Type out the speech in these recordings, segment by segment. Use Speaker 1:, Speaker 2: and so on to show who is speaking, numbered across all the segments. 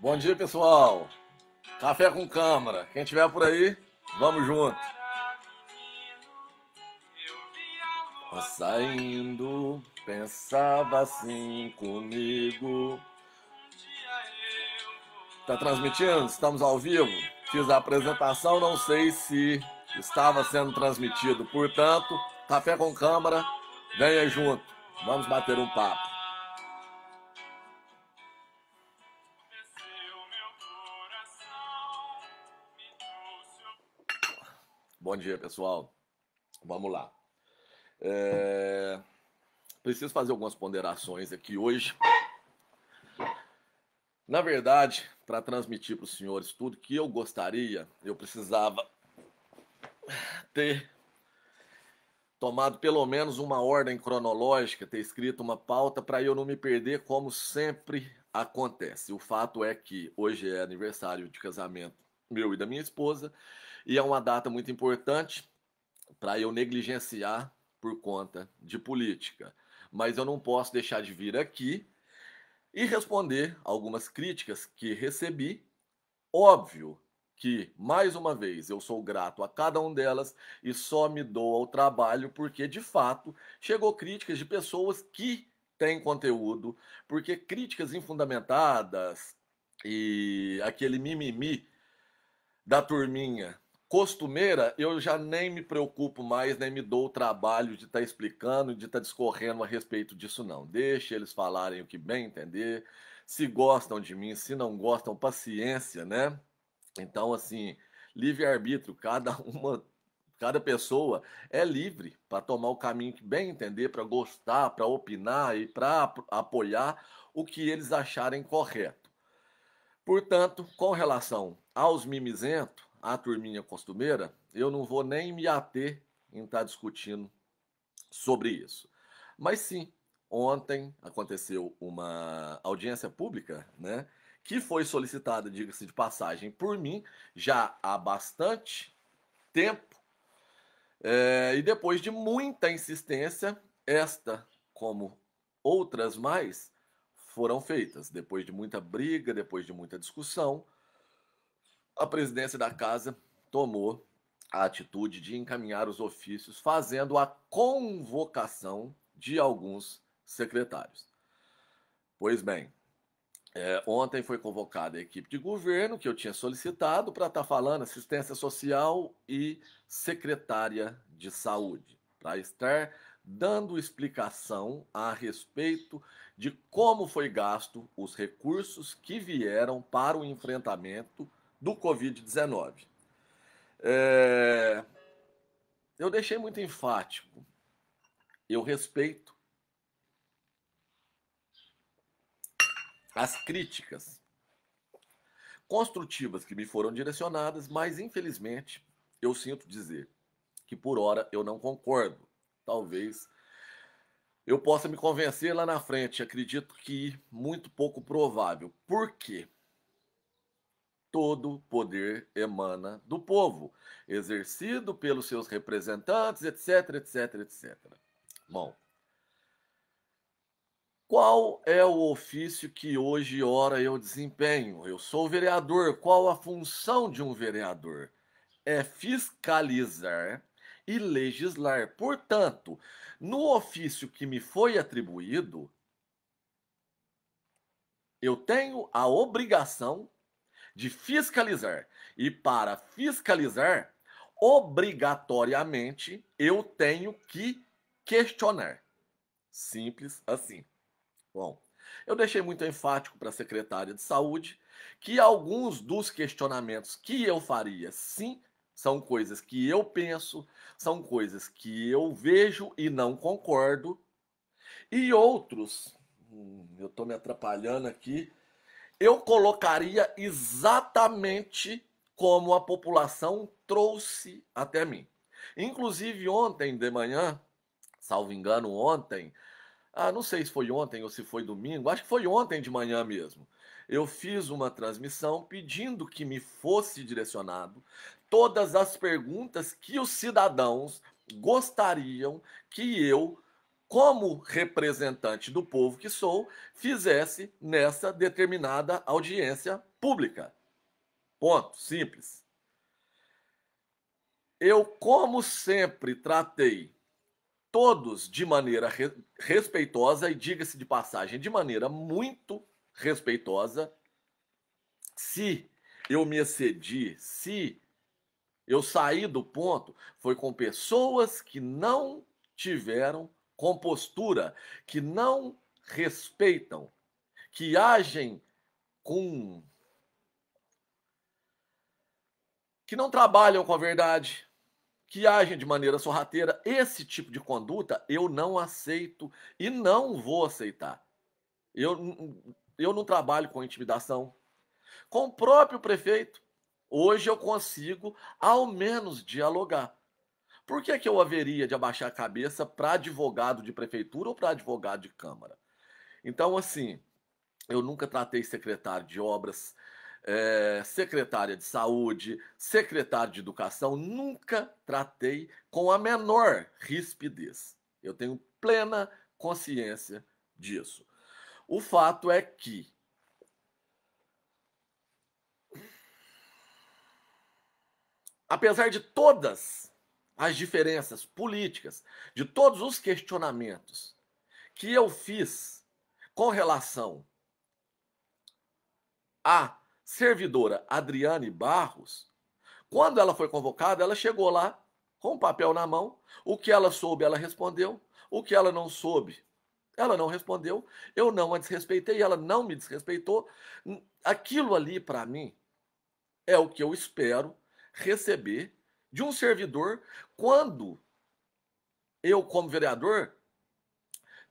Speaker 1: Bom dia, pessoal. Café com Câmara. Quem tiver por aí, vamos junto. Saindo, pensava assim comigo. Tá transmitindo? Estamos ao vivo. Fiz a apresentação, não sei se estava sendo transmitido. Portanto, Café com Câmara, venha junto. Vamos bater um papo. Bom dia, pessoal. Vamos lá. Preciso fazer algumas ponderações aqui hoje. Na verdade, para transmitir para os senhores tudo que eu gostaria, eu precisava ter tomado pelo menos uma ordem cronológica, ter escrito uma pauta para eu não me perder, como sempre acontece. O fato é que hoje é aniversário de casamento meu e da minha esposa, e é uma data muito importante para eu negligenciar por conta de política. Mas eu não posso deixar de vir aqui e responder algumas críticas que recebi. Óbvio que, mais uma vez, eu sou grato a cada um delas e só me dou ao trabalho porque, de fato, chegou críticas de pessoas que têm conteúdo, porque críticas infundamentadas e aquele mimimi da turminha costumeira, eu já nem me preocupo mais, nem me dou o trabalho de estar explicando, de estar discorrendo a respeito disso, não. Deixa eles falarem o que bem entender. Se gostam de mim, se não gostam, paciência, né? Então, assim, livre-arbítrio, cada pessoa é livre para tomar o caminho que bem entender, para gostar, para opinar e para apoiar o que eles acharem correto. Portanto, com relação aos mimizentos, à turminha costumeira, eu não vou nem me ater em estar discutindo sobre isso. Mas sim, ontem aconteceu uma audiência pública, né, que foi solicitada, diga-se de passagem, por mim já há bastante tempo, e depois de muita insistência, esta, como outras mais, foram feitas. Depois de muita briga, depois de muita discussão, a presidência da casa tomou a atitude de encaminhar os ofícios, fazendo a convocação de alguns secretários. Pois bem, ontem foi convocada a equipe de governo que eu tinha solicitado para estar falando assistência social e secretária de saúde, para estar dando explicação a respeito de como foi gasto os recursos que vieram para o enfrentamento do Covid-19. Eu deixei muito enfático, eu respeito as críticas construtivas que me foram direcionadas, mas infelizmente eu sinto dizer que por hora eu não concordo. Talvez eu possa me convencer lá na frente, acredito que muito pouco provável. Por quê? Todo poder emana do povo, exercido pelos seus representantes, etc, etc, etc. Bom, qual é o ofício que hoje, ora, eu desempenho? Eu sou vereador. Qual a função de um vereador? É fiscalizar e legislar. Portanto, no ofício que me foi atribuído, eu tenho a obrigação de fiscalizar. E para fiscalizar, obrigatoriamente, eu tenho que questionar. Simples assim. Bom, eu deixei muito enfático para a secretária de saúde que alguns dos questionamentos que eu faria, sim, são coisas que eu penso, são coisas que eu vejo e não concordo, e outros, eu estou me atrapalhando aqui, eu colocaria exatamente como a população trouxe até mim. Inclusive ontem de manhã, salvo engano, ontem, não sei se foi ontem ou se foi domingo, acho que foi ontem de manhã mesmo. Eu fiz uma transmissão pedindo que me fosse direcionado todas as perguntas que os cidadãos gostariam que eu como representante do povo que sou, fizesse nessa determinada audiência pública. Ponto. Simples. Eu, como sempre, tratei todos de maneira respeitosa, e diga-se de passagem, de maneira muito respeitosa. Se eu me excedi, se eu saí do ponto, foi com pessoas que não tiveram compostura, que não respeitam, que agem com... que não trabalham com a verdade, que agem de maneira sorrateira. Esse tipo de conduta eu não aceito e não vou aceitar. Eu não trabalho com intimidação. Com o próprio prefeito, hoje eu consigo ao menos dialogar. Por que eu haveria de abaixar a cabeça para advogado de prefeitura ou para advogado de câmara? Então, assim, eu nunca tratei secretário de obras, secretária de saúde, secretário de educação, nunca tratei com a menor rispidez. Eu tenho plena consciência disso. O fato é que, apesar de todas as diferenças políticas, de todos os questionamentos que eu fiz com relação à servidora Adriane Barros, quando ela foi convocada, ela chegou lá com o papel na mão. O que ela soube, ela respondeu. O que ela não soube, ela não respondeu. Eu não a desrespeitei, ela não me desrespeitou. Aquilo ali, para mim, é o que eu espero receber de um servidor quando eu, como vereador,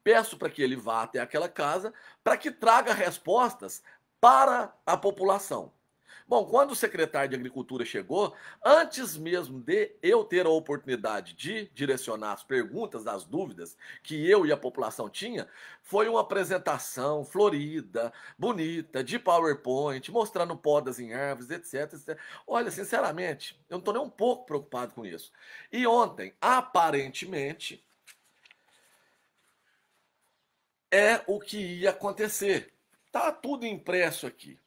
Speaker 1: peço para que ele vá até aquela casa para que traga respostas para a população. Bom, quando o secretário de Agricultura chegou, antes mesmo de eu ter a oportunidade de direcionar as perguntas, as dúvidas que eu e a população tinha, foi uma apresentação florida, bonita, de PowerPoint, mostrando podas em árvores, etc, etc. Olha, sinceramente, eu não estou nem um pouco preocupado com isso. E ontem, aparentemente, é o que ia acontecer. Tá tudo impresso aqui.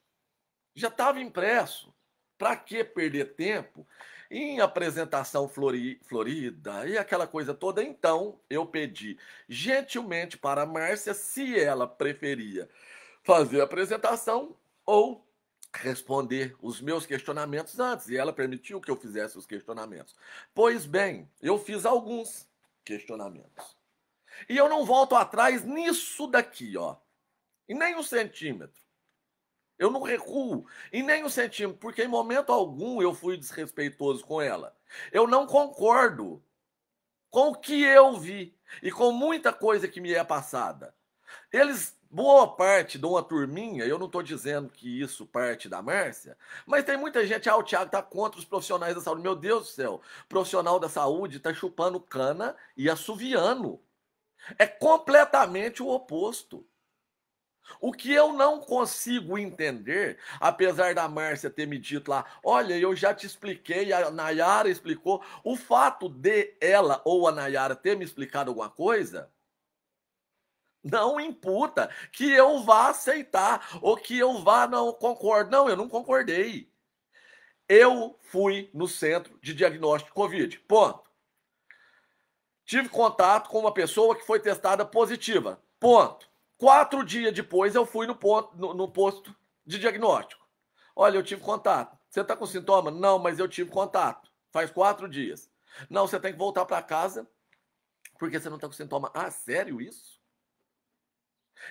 Speaker 1: Já estava impresso. Para que perder tempo em apresentação florida e aquela coisa toda? Então, eu pedi gentilmente para a Márcia se ela preferia fazer a apresentação ou responder os meus questionamentos antes. E ela permitiu que eu fizesse os questionamentos. Pois bem, eu fiz alguns questionamentos. E eu não volto atrás nisso daqui, ó. Em nem um centímetro. Eu não recuo em nem um centímetro, porque em momento algum eu fui desrespeitoso com ela. Eu não concordo com o que eu vi e com muita coisa que me é passada. Eles, boa parte de uma turminha, eu não estou dizendo que isso parte da Márcia, mas tem muita gente, o Thiago está contra os profissionais da saúde. Meu Deus do céu, profissional da saúde está chupando cana e assoviando. É completamente o oposto. O que eu não consigo entender, apesar da Márcia ter me dito lá, olha, eu já te expliquei, a Nayara explicou, o fato de ela ou a Nayara ter me explicado alguma coisa, não imputa que eu vá aceitar ou que eu vá não concordar. Não, eu não concordei. Eu fui no centro de diagnóstico de Covid, ponto. Tive contato com uma pessoa que foi testada positiva, ponto. 4 dias depois eu fui no posto de diagnóstico. Olha, eu tive contato. Você está com sintoma? Não, mas eu tive contato. Faz 4 dias. Não, você tem que voltar para casa porque você não está com sintoma. Ah, sério isso?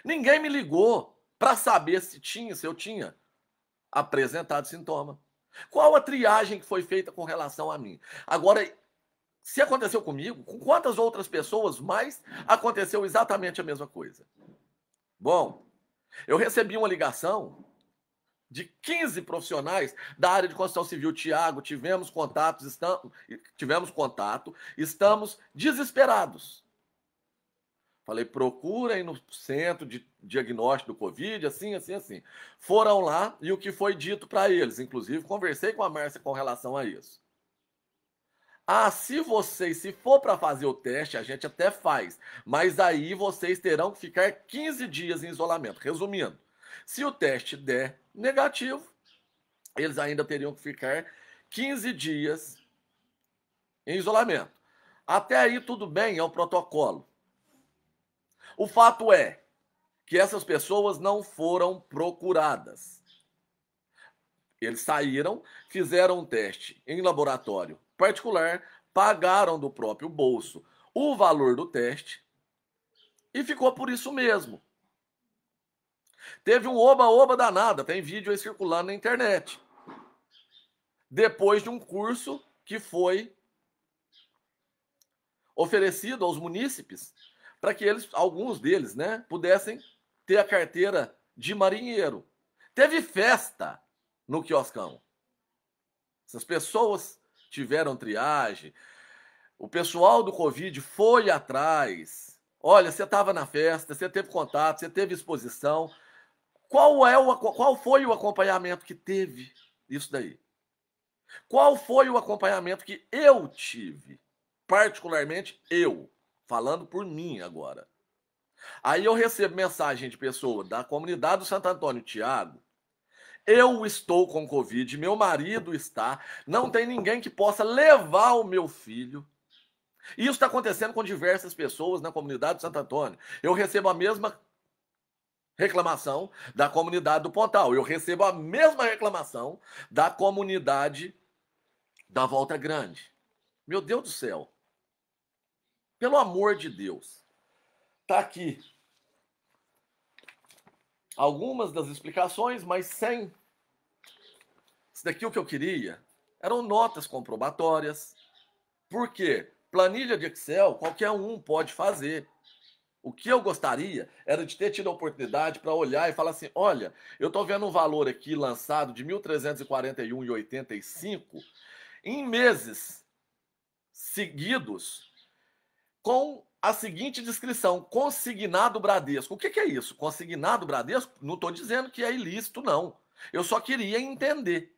Speaker 1: Ninguém me ligou para saber se eu tinha apresentado sintoma. Qual a triagem que foi feita com relação a mim? Agora, se aconteceu comigo, com quantas outras pessoas mais aconteceu exatamente a mesma coisa? Bom, eu recebi uma ligação de 15 profissionais da área de construção civil. Tiago, tivemos contato, estamos desesperados. Falei, procurem no centro de diagnóstico do Covid, assim, assim, assim. Foram lá e o que foi dito para eles, inclusive conversei com a Márcia com relação a isso. Ah, se for para fazer o teste, a gente até faz, mas aí vocês terão que ficar 15 dias em isolamento. Resumindo, se o teste der negativo, eles ainda teriam que ficar 15 dias em isolamento. Até aí tudo bem, é o protocolo. O fato é que essas pessoas não foram procuradas. Eles saíram, fizeram um teste em laboratório particular, pagaram do próprio bolso o valor do teste e ficou por isso mesmo. Teve um oba-oba danada, tem vídeo aí circulando na internet. Depois de um curso que foi oferecido aos munícipes para que eles, alguns deles, né, pudessem ter a carteira de marinheiro. Teve festa no quioscão. Essas pessoas tiveram triagem. O pessoal do Covid foi atrás. Olha, você estava na festa, você teve contato, você teve exposição. Qual foi o acompanhamento que teve isso daí? Qual foi o acompanhamento que eu tive? Particularmente eu, falando por mim agora. Aí eu recebo mensagem de pessoa da comunidade do Santo Antônio Tiago. Eu estou com Covid, meu marido está, não tem ninguém que possa levar o meu filho. Isso está acontecendo com diversas pessoas na comunidade do Santo Antônio. Eu recebo a mesma reclamação da comunidade do Pontal. Eu recebo a mesma reclamação da comunidade da Volta Grande. Meu Deus do céu. Pelo amor de Deus. Tá aqui algumas das explicações, mas sem. Isso daqui o que eu queria eram notas comprobatórias. Por quê? Planilha de Excel qualquer um pode fazer. O que eu gostaria era de ter tido a oportunidade para olhar e falar assim, olha, eu estou vendo um valor aqui lançado de R$ 1.341,85 em meses seguidos com a seguinte descrição, consignado Bradesco. O que é isso? Consignado Bradesco? Não estou dizendo que é ilícito, não. Eu só queria entender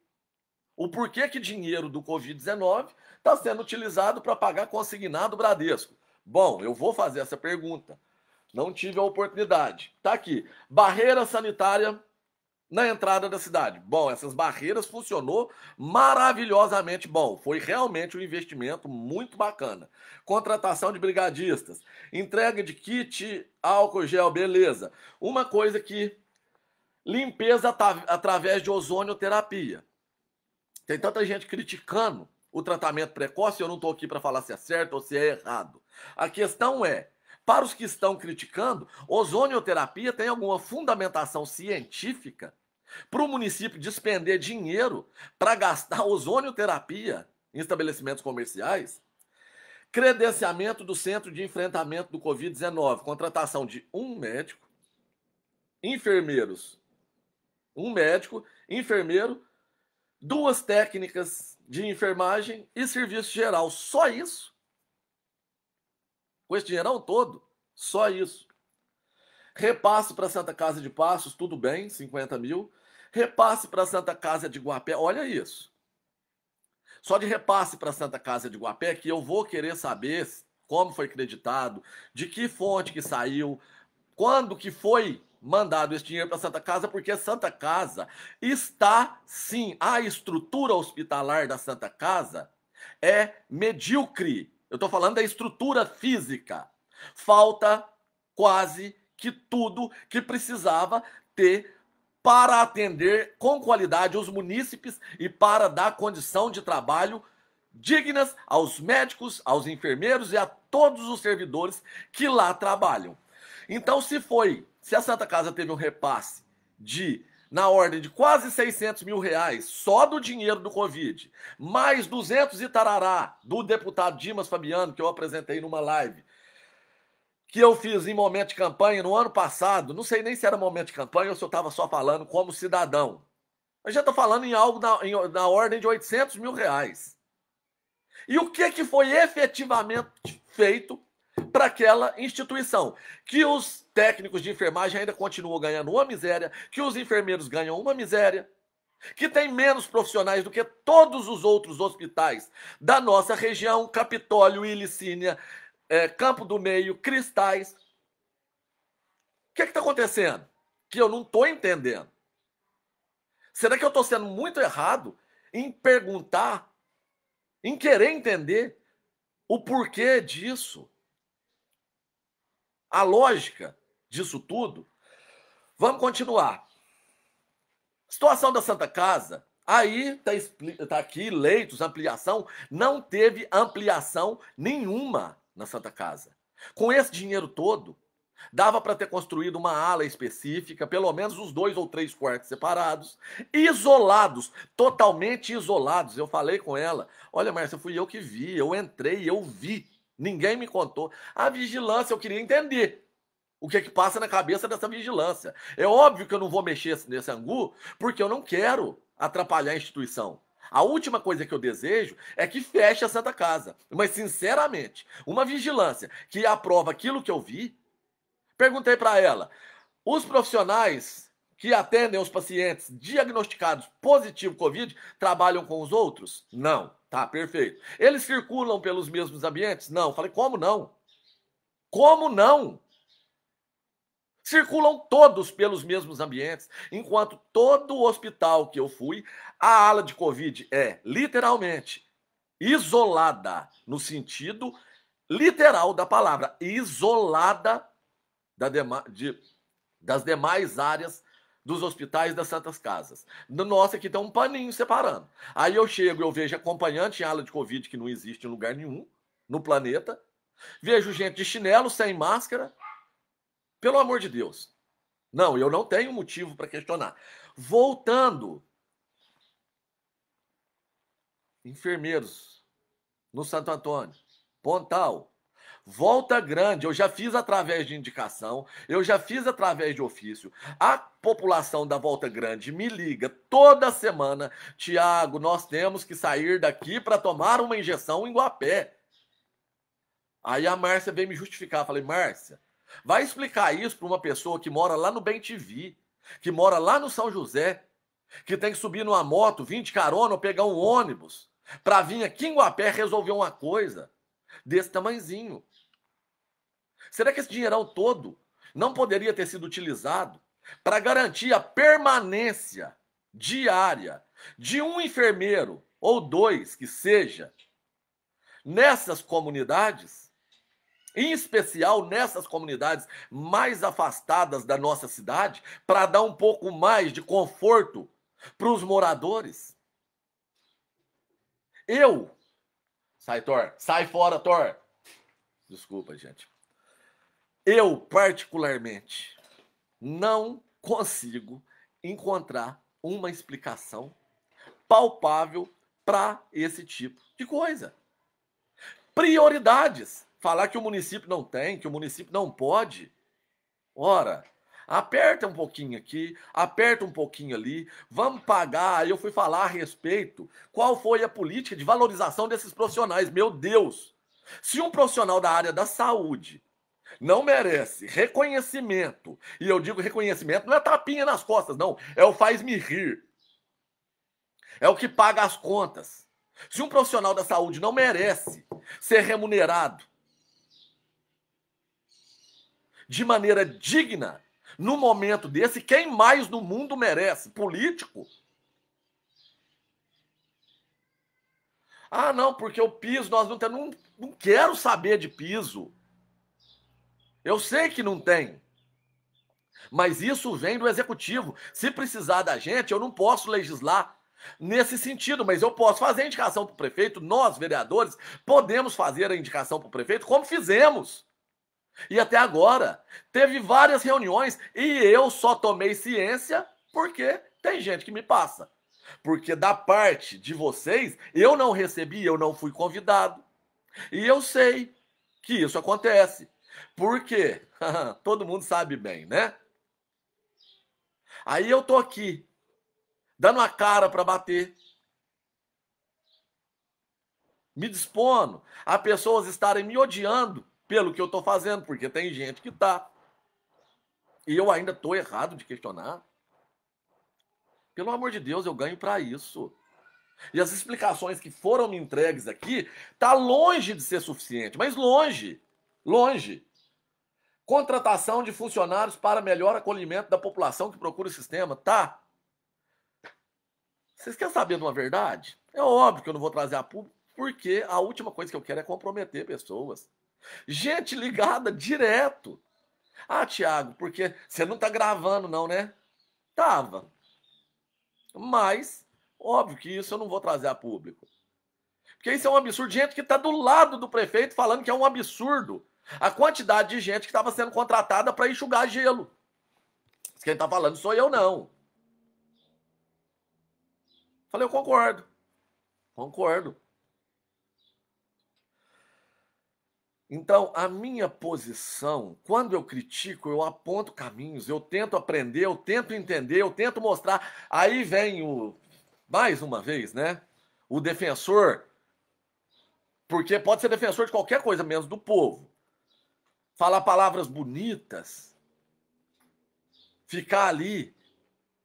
Speaker 1: o porquê que dinheiro do Covid-19 está sendo utilizado para pagar consignado Bradesco. Bom, eu vou fazer essa pergunta. Não tive a oportunidade. Tá aqui. Barreira sanitária na entrada da cidade. Bom, essas barreiras funcionou maravilhosamente bom. Foi realmente um investimento muito bacana. Contratação de brigadistas, entrega de kit, álcool gel, beleza. Uma coisa que limpeza através de ozonioterapia. Tem tanta gente criticando o tratamento precoce, eu não estou aqui para falar se é certo ou se é errado. A questão é, para os que estão criticando, ozonioterapia tem alguma fundamentação científica para o município despender dinheiro para gastar ozonioterapia em estabelecimentos comerciais? Credenciamento do Centro de Enfrentamento do Covid-19, contratação de um médico, enfermeiros, um médico, enfermeiro, 2 técnicas de enfermagem e serviço geral. Só isso? Com esse dinheirão todo? Só isso. Repasse para a Santa Casa de Passos, tudo bem, 50 mil. Repasse para a Santa Casa de Guapé, olha isso. Só de repasse para a Santa Casa de Guapé, que eu vou querer saber como foi creditado, de que fonte que saiu, quando que foi mandado esse dinheiro para a Santa Casa, porque a Santa Casa está, sim, a estrutura hospitalar da Santa Casa é medíocre. Eu estou falando da estrutura física. Falta quase que tudo que precisava ter para atender com qualidade os munícipes e para dar condição de trabalho dignas aos médicos, aos enfermeiros e a todos os servidores que lá trabalham. Então, se a Santa Casa teve um repasse na ordem de quase 600 mil reais só do dinheiro do Covid, mais 200 e tarará do deputado Dimas Fabiano, que eu apresentei numa live, que eu fiz em momento de campanha no ano passado, não sei nem se era momento de campanha ou se eu estava só falando como cidadão. Eu já estou falando em algo na ordem de 800 mil reais. E o que foi efetivamente feito para aquela instituição? Que os técnicos de enfermagem ainda continuam ganhando uma miséria, que os enfermeiros ganham uma miséria. que tem menos profissionais do que todos os outros hospitais da nossa região, Capitólio, Ilicínia, Campo do Meio, Cristais. O que está acontecendo? Que eu não estou entendendo. Será que eu estou sendo muito errado em perguntar, em querer entender o porquê disso? A lógica disso tudo? Vamos continuar. Situação da Santa Casa, aí tá aqui, leitos, ampliação, não teve ampliação nenhuma na Santa Casa. Com esse dinheiro todo, dava para ter construído uma ala específica, pelo menos os 2 ou 3 quartos separados, isolados, totalmente isolados. Eu falei com ela, olha, Márcia, fui eu que vi, eu entrei, eu vi, ninguém me contou. A vigilância, eu queria entender o que é que passa na cabeça dessa vigilância. É óbvio que eu não vou mexer nesse angu, porque eu não quero atrapalhar a instituição. A última coisa que eu desejo é que feche a Santa Casa. Mas, sinceramente, uma vigilância que aprova aquilo que eu vi, perguntei para ela, os profissionais que atendem os pacientes diagnosticados positivo Covid trabalham com os outros? Não. Tá, perfeito. Eles circulam pelos mesmos ambientes? Não. Falei, como não? Como não? Circulam todos pelos mesmos ambientes, enquanto todo hospital que eu fui, a ala de Covid é literalmente isolada, no sentido literal da palavra, isolada das demais áreas dos hospitais das Santas Casas. No nosso aqui tem um paninho separando. Aí eu chego, eu vejo acompanhante em ala de Covid que não existe em lugar nenhum no planeta, vejo gente de chinelo, sem máscara. Pelo amor de Deus. Não, eu não tenho motivo para questionar. Voltando. Enfermeiros no Santo Antônio, Pontal, Volta Grande, eu já fiz através de indicação, eu já fiz através de ofício. A população da Volta Grande me liga toda semana. Tiago, nós temos que sair daqui para tomar uma injeção em Guapé. Aí a Márcia veio me justificar. Falei, Márcia, vai explicar isso para uma pessoa que mora lá no Bem-TV, que mora lá no São José, que tem que subir numa moto, vir de carona ou pegar um ônibus para vir aqui em Guapé resolver uma coisa desse tamanzinho. Será que esse dinheirão todo não poderia ter sido utilizado para garantir a permanência diária de um enfermeiro ou 2 que seja nessas comunidades? Em especial nessas comunidades mais afastadas da nossa cidade, para dar um pouco mais de conforto para os moradores. Sai, Thor. Sai fora, Thor. Desculpa, gente. Eu, particularmente, não consigo encontrar uma explicação palpável para esse tipo de coisa. Prioridades. Falar que o município não tem, que o município não pode. Ora, aperta um pouquinho aqui, aperta um pouquinho ali, vamos pagar. Aí eu fui falar a respeito qual foi a política de valorização desses profissionais. Meu Deus! Se um profissional da área da saúde não merece reconhecimento, e eu digo reconhecimento, não é tapinha nas costas, não, é o faz-me rir. É o que paga as contas. Se um profissional da saúde não merece ser remunerado de maneira digna, no momento desse, quem mais no mundo merece? Político? Ah, não, porque o piso, nós não temos. Não quero saber de piso. Eu sei que não tem. Mas isso vem do executivo. Se precisar da gente, eu não posso legislar nesse sentido, mas eu posso fazer a indicação para o prefeito. Nós, vereadores, podemos fazer a indicação para o prefeito, como fizemos. E até agora, teve várias reuniões e eu só tomei ciência porque tem gente que me passa. Porque da parte de vocês, eu não recebi, eu não fui convidado. E eu sei que isso acontece. Por quê? Todo mundo sabe bem, né? Aí eu tô aqui, dando a cara para bater. Me dispondo a pessoas estarem me odiando pelo que eu tô fazendo, porque tem gente que tá. E eu ainda tô errado de questionar. Pelo amor de Deus, eu ganho para isso. E as explicações que foram me entregues aqui tá longe de ser suficiente, mas longe, longe. Contratação de funcionários para melhor acolhimento da população que procura o sistema, tá? Vocês querem saber de uma verdade? É óbvio que eu não vou trazer a público, porque a última coisa que eu quero é comprometer pessoas. Gente ligada direto. Ah, Thiago, porque você não tá gravando não, né? Tava. Mas, óbvio que isso eu não vou trazer a público. Porque isso é um absurdo. Gente que tá do lado do prefeito falando que é um absurdo. A quantidade de gente que estava sendo contratada para enxugar gelo. Quem tá falando sou eu, não. Falei, eu concordo. Concordo. Então, a minha posição, quando eu critico, eu aponto caminhos, eu tento aprender, eu tento entender, eu tento mostrar. Aí vem mais uma vez, né? O defensor, porque pode ser defensor de qualquer coisa, menos do povo. Falar palavras bonitas, ficar ali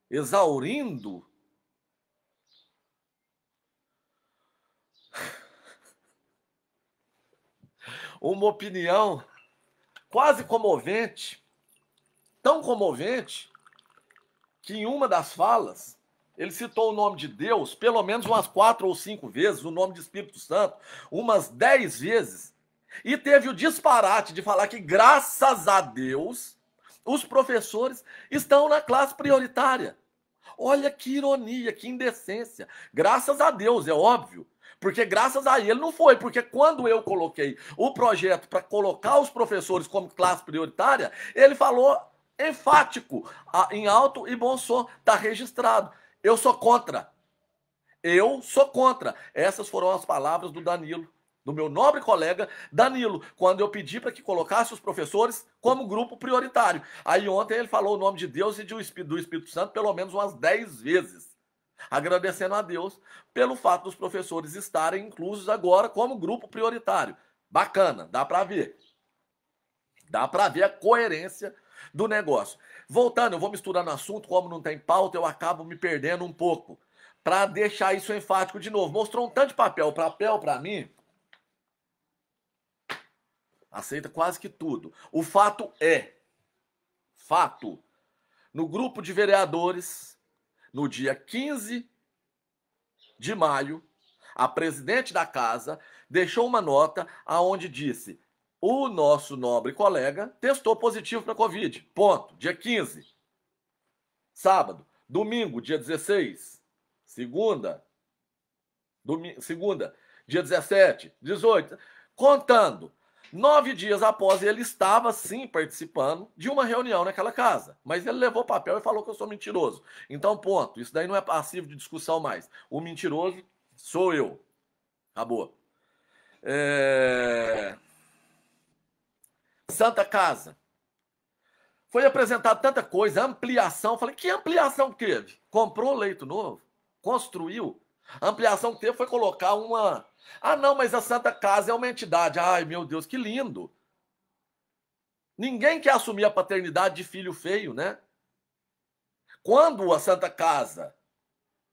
Speaker 1: exaurindo uma opinião quase comovente, tão comovente, que em uma das falas ele citou o nome de Deus pelo menos umas 4 ou 5 vezes, o nome de Espírito Santo umas 10 vezes, e teve o disparate de falar que, graças a Deus, os professores estão na classe prioritária. Olha que ironia, que indecência. Graças a Deus, é óbvio. Porque graças a ele não foi. Porque quando eu coloquei o projeto para colocar os professores como classe prioritária, ele falou enfático, em alto e bom som, está registrado. Eu sou contra. Eu sou contra. Essas foram as palavras do Danilo, do meu nobre colega Danilo, quando eu pedi para que colocasse os professores como grupo prioritário. Aí ontem ele falou o nome de Deus e do Espírito Santo pelo menos umas 10 vezes, agradecendo a Deus pelo fato dos professores estarem inclusos agora como grupo prioritário. Bacana, dá para ver. Dá para ver a coerência do negócio. Voltando, eu vou misturando assunto, como não tem pauta, eu acabo me perdendo um pouco. Para deixar isso enfático de novo. Mostrou um tanto de papel. Papel, para mim, aceita quase que tudo. O fato é, no grupo de vereadores, no dia 15 de maio, a presidente da casa deixou uma nota aonde disse: o nosso nobre colega testou positivo para Covid. Ponto. Dia 15. Sábado. Domingo, dia 16. Segunda. Segunda. Dia 17. 18. Contando. 9 dias após, ele estava, sim, participando de uma reunião naquela casa. Mas ele levou papel e falou que eu sou mentiroso. Então, ponto. Isso daí não é passivo de discussão mais. O mentiroso sou eu. Acabou. Santa Casa. Foi apresentado tanta coisa, ampliação. Falei, que ampliação que teve? Comprou leito novo? Construiu? A ampliação que teve foi colocar uma... Ah, não, mas a Santa Casa é uma entidade. Ai, meu Deus, que lindo. Ninguém quer assumir a paternidade de filho feio, né? Quando a Santa Casa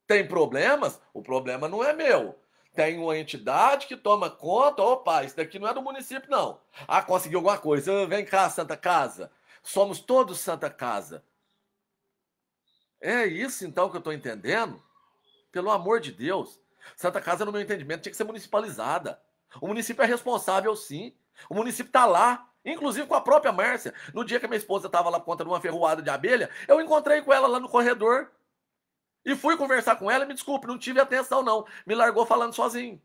Speaker 1: tem problemas, o problema não é meu. Tem uma entidade que toma conta. Opa, isso daqui não é do município, não. Ah, conseguiu alguma coisa. Vem cá, Santa Casa. Somos todos Santa Casa. É isso, então, que eu estou entendendo? Pelo amor de Deus. Santa Casa, no meu entendimento, tinha que ser municipalizada. O município é responsável, sim. O município está lá, inclusive com a própria Márcia. No dia que a minha esposa estava lá por conta de uma ferroada de abelha, eu encontrei com ela lá no corredor. E fui conversar com ela e me desculpe, não tive atenção, não. Me largou falando sozinho.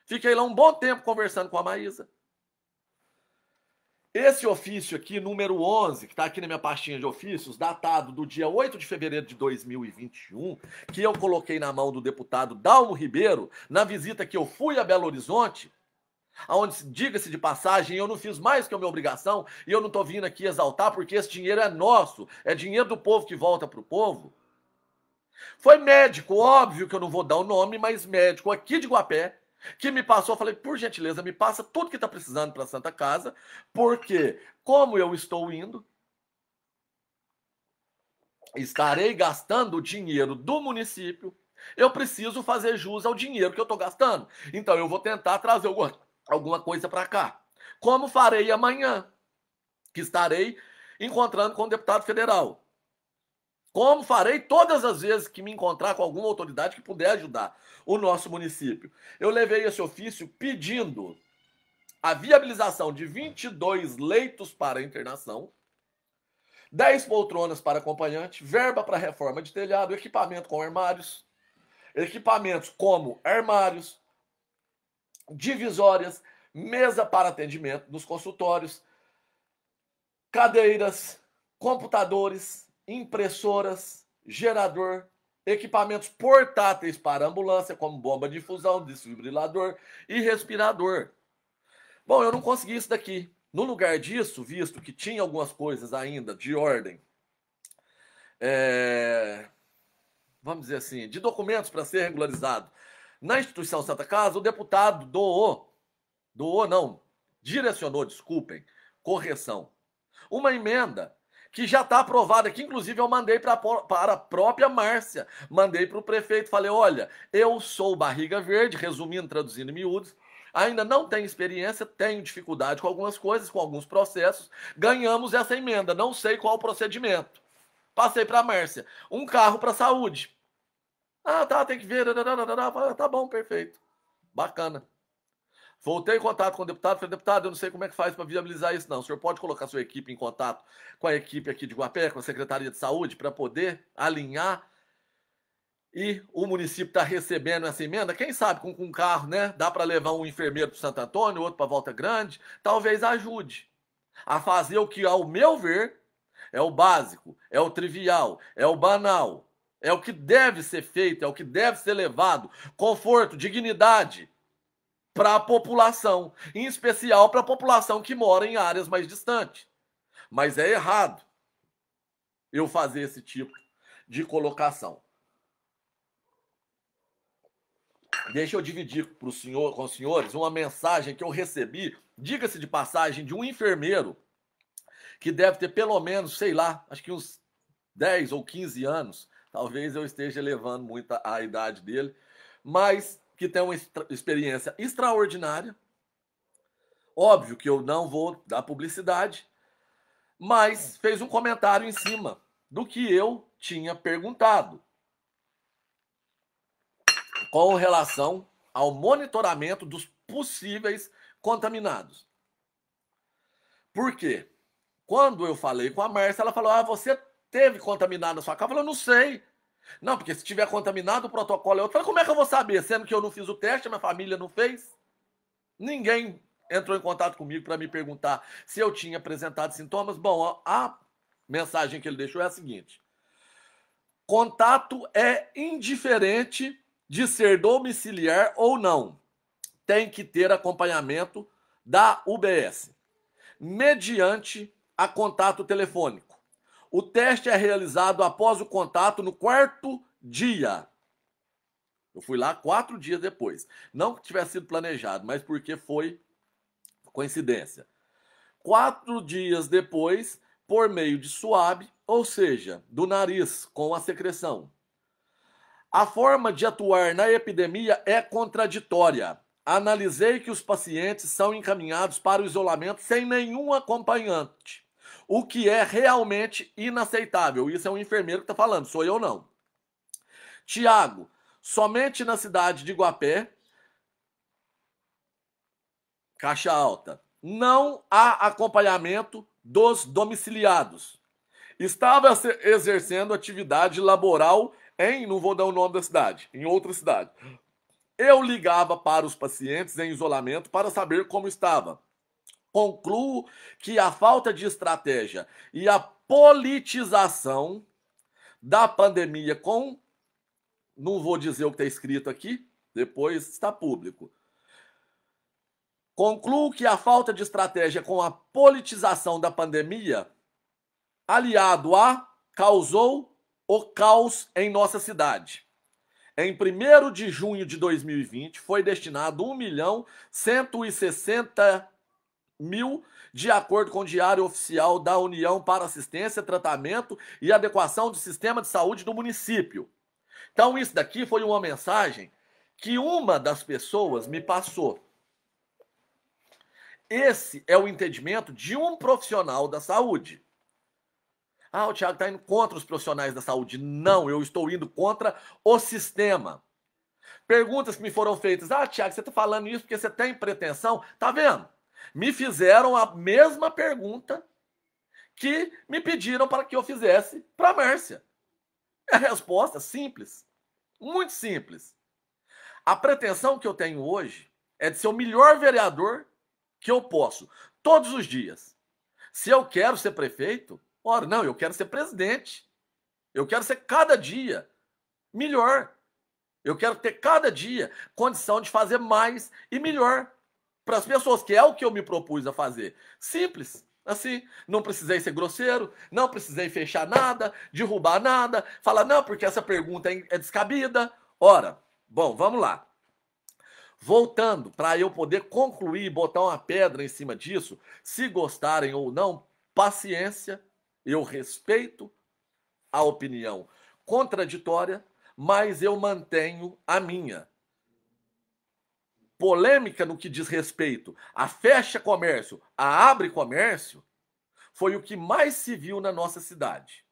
Speaker 1: Fiquei lá um bom tempo conversando com a Maísa. Esse ofício aqui, número 11, que está aqui na minha pastinha de ofícios, datado do dia 8 de fevereiro de 2021, que eu coloquei na mão do deputado Dalmo Ribeiro, na visita que eu fui a Belo Horizonte, onde, diga-se de passagem, eu não fiz mais que a minha obrigação, e eu não estou vindo aqui exaltar, porque esse dinheiro é nosso, é dinheiro do povo que volta para o povo. Foi médico, óbvio que eu não vou dar o nome, mas médico aqui de Guapé, que me passou, falei, por gentileza, me passa tudo que está precisando para a Santa Casa, porque como eu estou indo, estarei gastando o dinheiro do município, eu preciso fazer jus ao dinheiro que eu estou gastando. Então eu vou tentar trazer alguma coisa para cá. Como farei amanhã, que estarei encontrando com o deputado federal. Como farei todas as vezes que me encontrar com alguma autoridade que puder ajudar o nosso município. Eu levei esse ofício pedindo a viabilização de 22 leitos para internação, 10 poltronas para acompanhante, verba para reforma de telhado, equipamento com armários, equipamentos como armários, divisórias, mesa para atendimento nos consultórios, cadeiras, computadores, impressoras, gerador, equipamentos portáteis para ambulância, como bomba de infusão, desfibrilador e respirador. Bom, eu não consegui isso daqui. No lugar disso, visto que tinha algumas coisas ainda de ordem, vamos dizer assim, de documentos para ser regularizado na instituição Santa Casa, o deputado direcionou, desculpem, correção, uma emenda que já está aprovada, que inclusive eu mandei para a própria Márcia, mandei para o prefeito, falei, olha, eu sou barriga verde, resumindo, traduzindo em miúdos, ainda não tenho experiência, tenho dificuldade com algumas coisas, com alguns processos, ganhamos essa emenda, não sei qual o procedimento. Passei para a Márcia, um carro para a saúde. Ah, tá, tem que ver, tá bom, perfeito, bacana. Voltei em contato com o deputado, falei, deputado, eu não sei como é que faz para viabilizar isso, não. O senhor pode colocar sua equipe em contato com a equipe aqui de Guapé, com a Secretaria de Saúde, para poder alinhar e o município está recebendo essa emenda? Quem sabe com um carro, né? Dá para levar um enfermeiro para Santo Antônio, outro para Volta Grande, talvez ajude a fazer o que, ao meu ver, é o básico, é o trivial, é o banal, é o que deve ser feito, é o que deve ser levado, conforto, dignidade para a população, em especial para a população que mora em áreas mais distantes. Mas é errado eu fazer esse tipo de colocação. Deixa eu dividir com os senhores uma mensagem que eu recebi, diga-se de passagem, de um enfermeiro que deve ter pelo menos, sei lá, acho que uns 10 ou 15 anos, talvez eu esteja elevando muito a idade dele, mas que tem uma experiência extraordinária. Óbvio que eu não vou dar publicidade, mas fez um comentário em cima do que eu tinha perguntado com relação ao monitoramento dos possíveis contaminados. Por quê? Quando eu falei com a Márcia, ela falou, você teve contaminado na sua casa? Eu falei, eu não sei. Não, porque se tiver contaminado, o protocolo é outro. Eu falei, como é que eu vou saber? Sendo que eu não fiz o teste, a minha família não fez? Ninguém entrou em contato comigo para me perguntar se eu tinha apresentado sintomas. Bom, a mensagem que ele deixou é a seguinte. Contato é indiferente de ser domiciliar ou não. Tem que ter acompanhamento da UBS, mediante a contato telefônico. O teste é realizado após o contato no 4º dia. Eu fui lá 4 dias depois. Não que tivesse sido planejado, mas porque foi coincidência. 4 dias depois, por meio de suave, ou seja, do nariz com a secreção. A forma de atuar na epidemia é contraditória. Analisei que os pacientes são encaminhados para o isolamento sem nenhum acompanhante, o que é realmente inaceitável. Isso é um enfermeiro que está falando, sou eu não. Tiago, somente na cidade de Guapé, Caixa Alta, não há acompanhamento dos domiciliados. Estava exercendo atividade laboral em, não vou dar o nome da cidade, em outra cidade. Eu ligava para os pacientes em isolamento para saber como estava. Concluo que a falta de estratégia e a politização da pandemia com, não vou dizer o que está escrito aqui, depois está público. Concluo que a falta de estratégia com a politização da pandemia, aliado a, causou o caos em nossa cidade. Em 1º de junho de 2020, foi destinado 1.160.000 mil, de acordo com o Diário Oficial da União para Assistência, Tratamento e Adequação do Sistema de Saúde do município. Então, isso daqui foi uma mensagem que uma das pessoas me passou. Esse é o entendimento de um profissional da saúde. Ah, o Thiago está indo contra os profissionais da saúde. Não, eu estou indo contra o sistema. Perguntas que me foram feitas. Ah, Thiago, você está falando isso porque você tem pretensão? Tá vendo? Me fizeram a mesma pergunta que me pediram para que eu fizesse para a Mércia. É a resposta simples. Muito simples. A pretensão que eu tenho hoje é de ser o melhor vereador que eu posso, todos os dias. Se eu quero ser prefeito, ora, não, eu quero ser presidente. Eu quero ser cada dia melhor. Eu quero ter cada dia condição de fazer mais e melhor para as pessoas, que é o que eu me propus a fazer. Simples, assim. Não precisei ser grosseiro, não precisei fechar nada, derrubar nada, falar, não, porque essa pergunta é descabida. Ora, bom, vamos lá. Voltando, para eu poder concluir e botar uma pedra em cima disso, se gostarem ou não, paciência, eu respeito a opinião contraditória, mas eu mantenho a minha. Polêmica no que diz respeito a fecha comércio, a abre comércio, foi o que mais se viu na nossa cidade.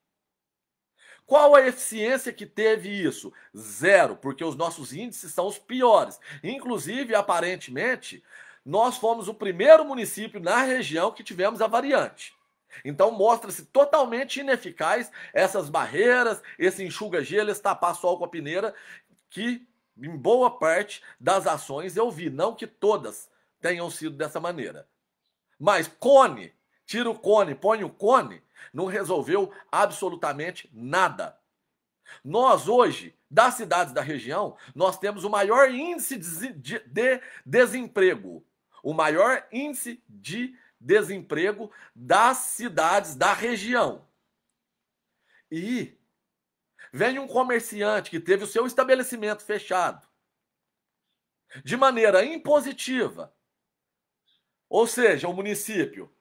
Speaker 1: Qual a eficiência que teve isso? Zero, porque os nossos índices são os piores. Inclusive, aparentemente, nós fomos o primeiro município na região que tivemos a variante. Então mostra-se totalmente ineficaz essas barreiras, esse enxuga-gelo, esse tapar sol com a peneira, que em boa parte das ações eu vi, não que todas tenham sido dessa maneira. Mas cone, tira o cone, põe o cone, não resolveu absolutamente nada. Nós hoje, das cidades da região, nós temos o maior índice de desemprego. O maior índice de desemprego das cidades da região. E vem um comerciante que teve o seu estabelecimento fechado de maneira impositiva. Ou seja, o município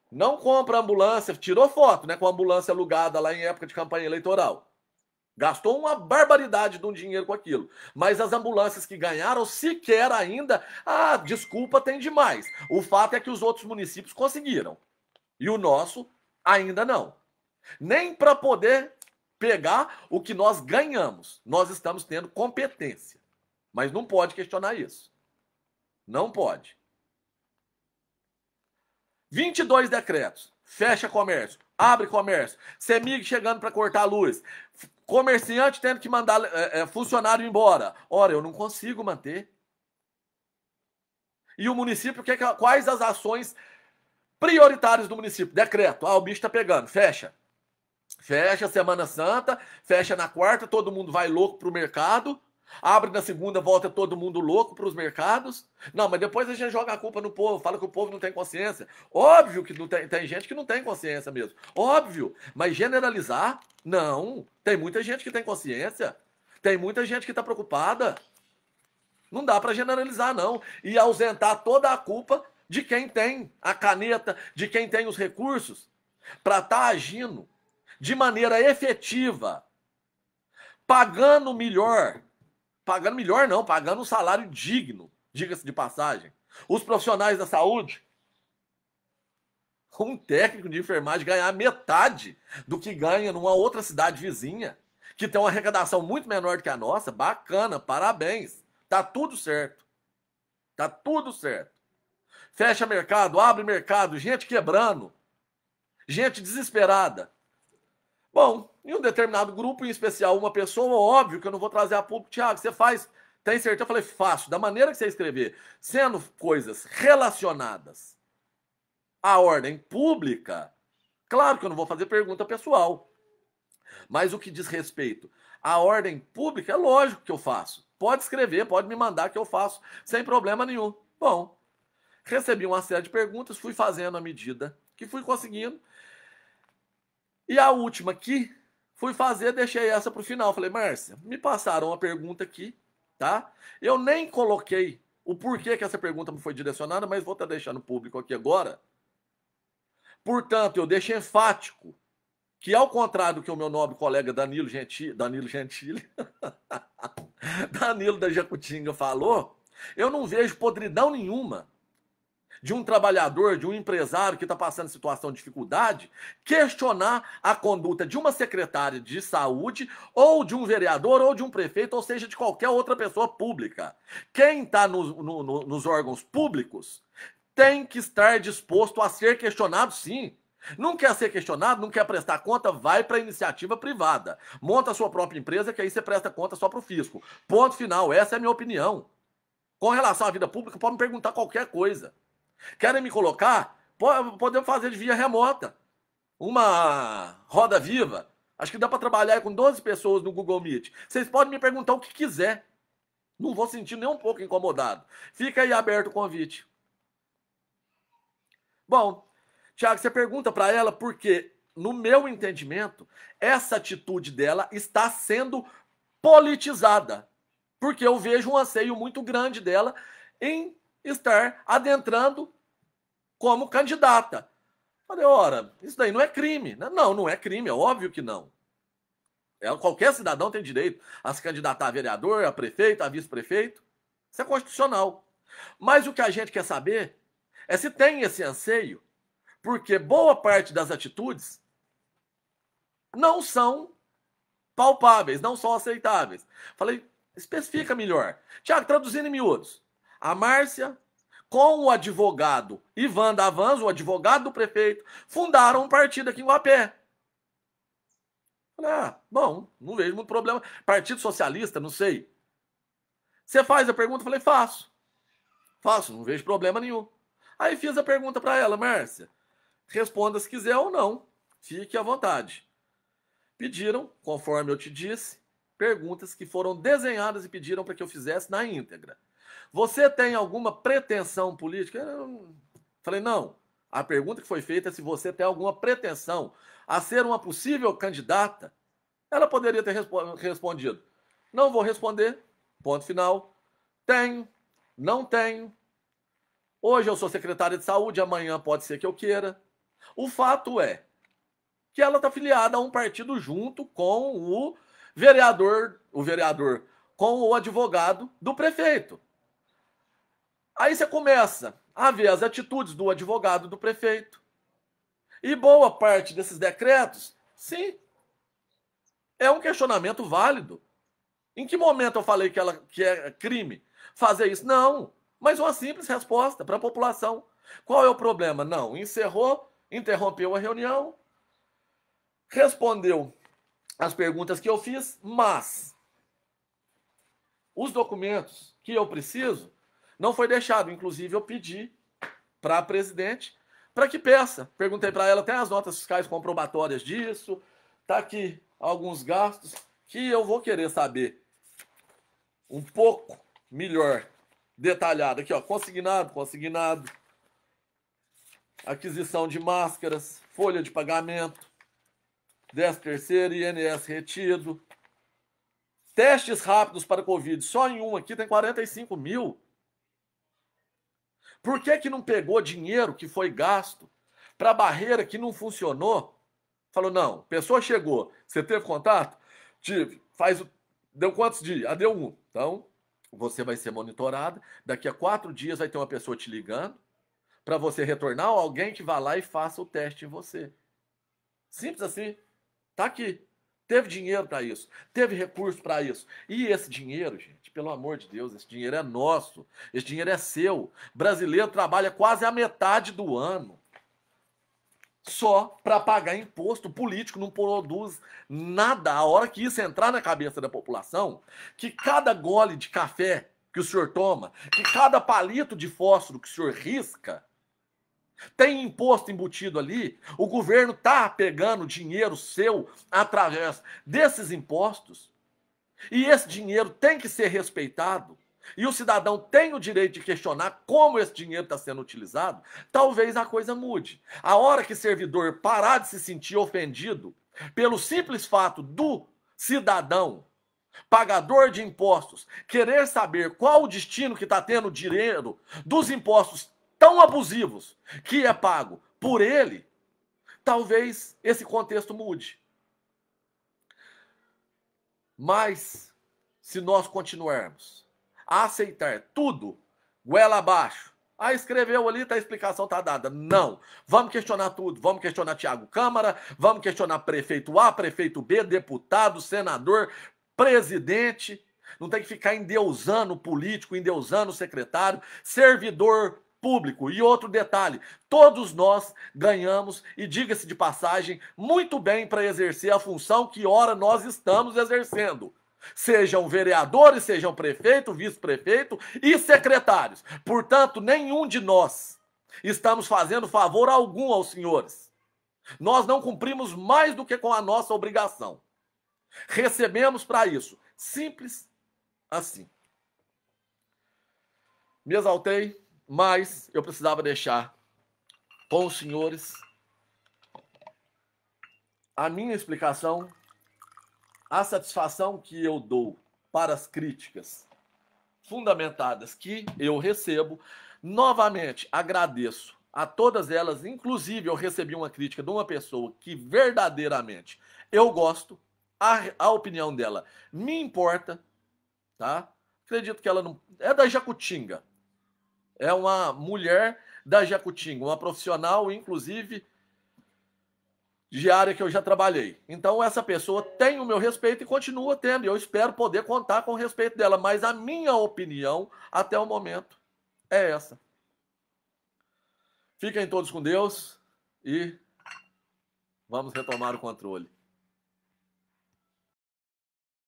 Speaker 1: não compra ambulância, tirou foto, né, com a ambulância alugada lá em época de campanha eleitoral. Gastou uma barbaridade de um dinheiro com aquilo. Mas as ambulâncias que ganharam sequer ainda, desculpa, tem demais. O fato é que os outros municípios conseguiram. E o nosso ainda não. Nem para poder pegar o que nós ganhamos. Nós estamos tendo competência. Mas não pode questionar isso. Não pode. 22 decretos. Fecha comércio. Abre comércio. CEMIG chegando para cortar a luz. Comerciante tendo que mandar funcionário embora. Ora, eu não consigo manter. E o município, quais as ações prioritárias do município? Decreto. O bicho tá pegando. Fecha. Fecha Semana Santa. Fecha na quarta. Todo mundo vai louco pro mercado. Abre na segunda, volta todo mundo louco para os mercados. Não, mas depois a gente joga a culpa no povo, fala que o povo não tem consciência. Óbvio que não tem gente que não tem consciência mesmo. Óbvio. Mas generalizar, não. Tem muita gente que tem consciência. Tem muita gente que está preocupada. Não dá para generalizar, não. E ausentar toda a culpa de quem tem a caneta, de quem tem os recursos, para estar agindo de maneira efetiva, pagando melhor. Pagando melhor não, pagando um salário digno, diga-se de passagem. Os profissionais da saúde, um técnico de enfermagem ganhar metade do que ganha numa outra cidade vizinha, que tem uma arrecadação muito menor do que a nossa, bacana, parabéns. Tá tudo certo. Tá tudo certo. Fecha mercado, abre mercado, gente quebrando, gente desesperada. Bom, em um determinado grupo, em especial uma pessoa, óbvio que eu não vou trazer a público. Thiago, você faz, tem certeza? Eu falei, faço, da maneira que você escrever, sendo coisas relacionadas à ordem pública, claro que eu não vou fazer pergunta pessoal. Mas o que diz respeito à ordem pública, é lógico que eu faço. Pode escrever, pode me mandar que eu faço, sem problema nenhum. Bom, recebi uma série de perguntas, fui fazendo à medida que fui conseguindo. E a última que fui fazer, deixei essa para o final. Falei, Mércia, me passaram uma pergunta aqui, tá? Eu nem coloquei o porquê que essa pergunta me foi direcionada, mas vou estar deixando público aqui agora. Portanto, eu deixo enfático que, ao contrário do que o meu nobre colega Danilo Gentili, Danilo da Jacutinga falou, eu não vejo podridão nenhuma de um trabalhador, de um empresário que está passando situação de dificuldade, questionar a conduta de uma secretária de saúde, ou de um vereador, ou de um prefeito, ou seja, de qualquer outra pessoa pública. Quem está nos órgãos públicos tem que estar disposto a ser questionado, sim. Não quer ser questionado, não quer prestar conta, vai para a iniciativa privada. Monta a sua própria empresa, que aí você presta conta só para o fisco. Ponto final, essa é a minha opinião. Com relação à vida pública, pode me perguntar qualquer coisa. Querem me colocar? Podemos fazer de via remota. Uma roda viva. Acho que dá para trabalhar com 12 pessoas no Google Meet. Vocês podem me perguntar o que quiser. Não vou sentir nem um pouco incomodado. Fica aí aberto o convite. Bom, Tiago, você pergunta para ela porque, no meu entendimento, essa atitude dela está sendo politizada. Porque eu vejo um anseio muito grande dela em estar adentrando como candidata. Falei, ora, isso daí não é crime. Não, não é crime, é óbvio que não. Qualquer cidadão tem direito a se candidatar a vereador, a prefeito, a vice-prefeito. Isso é constitucional. Mas o que a gente quer saber é se tem esse anseio, porque boa parte das atitudes não são palpáveis, não são aceitáveis. Falei, especifica melhor. Tiago, traduzindo em miúdos. A Márcia, com o advogado Ivan Davanzo, o advogado do prefeito, fundaram um partido aqui em Guapé. Falei, bom, não vejo muito problema. Partido Socialista, não sei. Você faz a pergunta? Falei, faço. Faço, não vejo problema nenhum. Aí fiz a pergunta para ela, Márcia. Responda se quiser ou não. Fique à vontade. Pediram, conforme eu te disse, perguntas que foram desenhadas e pediram para que eu fizesse na íntegra. Você tem alguma pretensão política? Eu falei, não. A pergunta que foi feita é se você tem alguma pretensão a ser uma possível candidata. Ela poderia ter respondido. Não vou responder. Ponto final. Tenho. Não tenho. Hoje eu sou secretária de saúde, amanhã pode ser que eu queira. O fato é que ela está filiada a um partido junto com o vereador, com o advogado do prefeito. Aí você começa a ver as atitudes do advogado do prefeito. E boa parte desses decretos, sim, é um questionamento válido. Em que momento eu falei que é crime fazer isso? Não, mas uma simples resposta para a população. Qual é o problema? Não, encerrou, interrompeu a reunião, respondeu as perguntas que eu fiz, mas os documentos que eu preciso não foi deixado. Inclusive, eu pedi para a presidente para que peça. Perguntei para ela, tem as notas fiscais comprobatórias disso, tá aqui alguns gastos que eu vou querer saber um pouco melhor detalhado. Aqui, ó, consignado, aquisição de máscaras, folha de pagamento, 13º, INS retido, testes rápidos para Covid, só em um aqui tem 45 mil. Por que não pegou dinheiro que foi gasto para barreira que não funcionou? Falou, não, pessoa chegou, você teve contato? Tive. Deu quantos dias? Deu 1. Então, você vai ser monitorada. Daqui a 4 dias vai ter uma pessoa te ligando para você retornar ou alguém que vá lá e faça o teste em você. Simples assim. Tá aqui. Teve dinheiro para isso. Teve recurso para isso. E esse dinheiro, gente, pelo amor de Deus, esse dinheiro é nosso. Esse dinheiro é seu. Brasileiro trabalha quase a metade do ano só para pagar imposto. O político não produz nada. A hora que isso entrar na cabeça da população, que cada gole de café que o senhor toma, que cada palito de fósforo que o senhor risca, tem imposto embutido ali, o governo está pegando dinheiro seu através desses impostos, e esse dinheiro tem que ser respeitado, e o cidadão tem o direito de questionar como esse dinheiro está sendo utilizado, talvez a coisa mude. A hora que o servidor parar de se sentir ofendido pelo simples fato do cidadão pagador de impostos, querer saber qual o destino que está tendo o dinheiro dos impostos tão abusivos que é pago por ele, talvez esse contexto mude. Mas, se nós continuarmos a aceitar tudo, goela abaixo, escreveu ali, a explicação está dada. Não. Vamos questionar tudo. Vamos questionar Tiago Câmara, vamos questionar prefeito A, prefeito B, deputado, senador, presidente. Não tem que ficar endeusando o político, endeusando o secretário, servidor público. E outro detalhe, todos nós ganhamos, e diga-se de passagem, muito bem para exercer a função que ora nós estamos exercendo. Sejam vereadores, sejam prefeito, vice-prefeito e secretários. Portanto, nenhum de nós estamos fazendo favor algum aos senhores. Nós não cumprimos mais do que com a nossa obrigação. Recebemos para isso. Simples assim. Me exaltei, mas eu precisava deixar com os senhores a minha explicação, a satisfação que eu dou para as críticas fundamentadas que eu recebo. Novamente, agradeço a todas elas. Inclusive, eu recebi uma crítica de uma pessoa que verdadeiramente eu gosto, a opinião dela me importa, tá? Acredito que ela não... É da Jacutinga. É uma mulher da Jacutinga, uma profissional, inclusive, de área que eu já trabalhei. Então, essa pessoa tem o meu respeito e continua tendo. E eu espero poder contar com o respeito dela. Mas a minha opinião, até o momento, é essa. Fiquem todos com Deus e vamos retomar o controle.